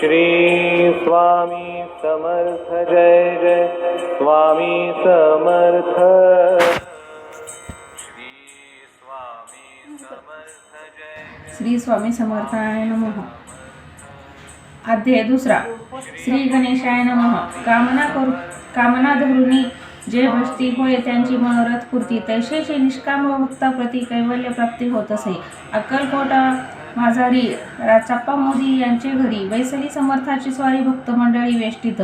श्री स्वामी समर्थ जय जय स्वामी समर्थ श्री स्वामी समर्थाय नमः। अध्याय दुसरा। श्री गणेशाय नमः। कामना धरुनी जे भक्ती होय त्यांची मनोरथ पूर्ती, तैसेचे निष्काम भक्ताप्रती कैवल्य प्राप्ती होत असे। अक्कलकोटा माझारी राचप्पा मोदी यांचे घरी वैसली समर्थाची स्वारी भक्त मंडळी वेष्टीत।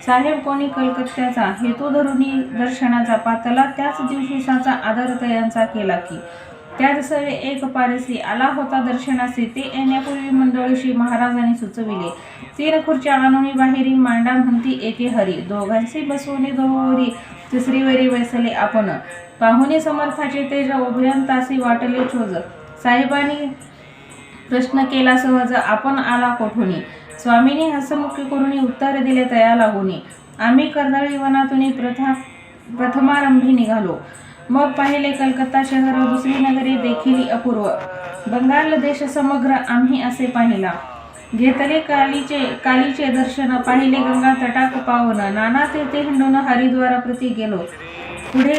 साहेब कोणी कलकत्त्याचा हेतू धरुनी दर्शनाचा पातला, त्याच दिवशी साचा आदर तयांचा केला की त्याच सवे एक पारसी आला होता दर्शनासी। ते येण्यापूर्वी मंडळीशी महाराजांनी सुचविले, 3 खुर्च्या आणून बाहेरी मांडा म्हणती एके हरी, दोघांशी बसवणे दोहोरी, तिसरीवरी वैसले आपण, पाहुणे समर्थाचे तेज उभयंतासी वाटले चोज। साहेबांनी प्रश्न केला सहज, आपण आला कोठुनी? स्वामींनी हसमुखी करून उत्तर दिले तया लागुनी, आम्ही कर्दळी वनातून प्रथमारंभी निघालो। मग पाहिले कलकत्ता शहर, दुसरी नगरी देखील अपूर्व, बंगाल देश समग्र आम्ही असे पाहिला। घेतले कालीचे दर्शन, पाहिले गंगा तटाक पावन, नाना तीर्थे हिंडून हरिद्वार प्रति गेलो। पुढे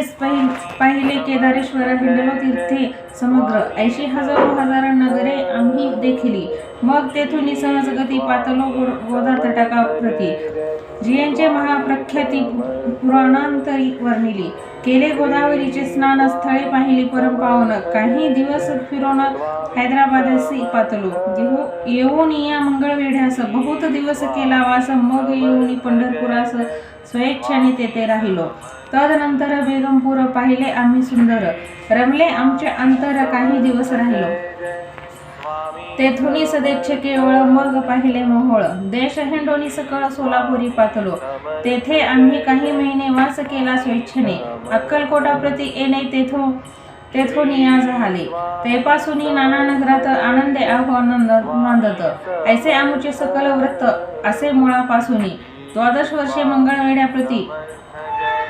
पाहिले केदारेश्वर, हिंडलो तीर्थे समग्र, 80 हजार नगरे आम्ही देखिली। मग तेथून सहज गती पातलो गोदा तटाका प्रती, जियांचे महाप्रख्याती पुराणांतरी वर्णिली। केले गोदावरीचे स्नान, स्थळे पाहिली परम पावन, काही दिवस फिरून हैदराबादसी पातलो। येऊन या मंगळवेढ्यास बहुत दिवस केला वास, मग येऊन पंढरपुरास स्वेच्छाने तेथे राहिलो। तदनंतर बेगमपूर पाहिले आम्ही सुंदर, रमले आमचे अंतर, काही दिवस राहिलो। तेथुनी सदेच्छ केवळ, मग पाहिले मोहोळ, देश हिंडोनी सकळ सोलापुरी पातलो। तेथे आम्ही काही महिने वास केला स्वेच्छेने, अक्कलकोटा प्रति येणे तेथून या झाले। तेपासून नाना नगरात आनंदे आनंदत, ऐसे आमचे सकल व्रत असे मुळापासून। 12 वर्षे मंगळवेढ्याप्रती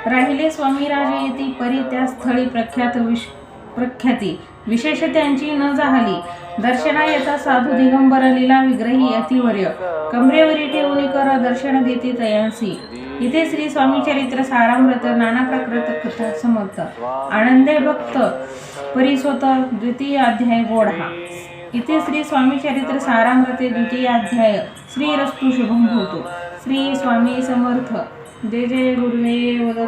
राहिले स्वामीराजे येती, परी त्या स्थळी प्रख्याती विशेष त्यांची न झाली। दर्शना येता साधू दिगंबर लीला विग्रही अतिवर्य, कमरेवरी ठेवून कर दर्शन देती तयांसी। इथे श्री स्वामी चरित्र सारामृत नाना प्राकृत कथा समर्थ, आनंदे भक्त परिसोत द्वितीय अध्याय गोडहा। इथे श्री स्वामी चरित्र सारामृते द्वितीय अध्याय। श्री रस्तु शुभम भवतु। श्री स्वामी समर्थ। जय जय गुरुदेव दत्त।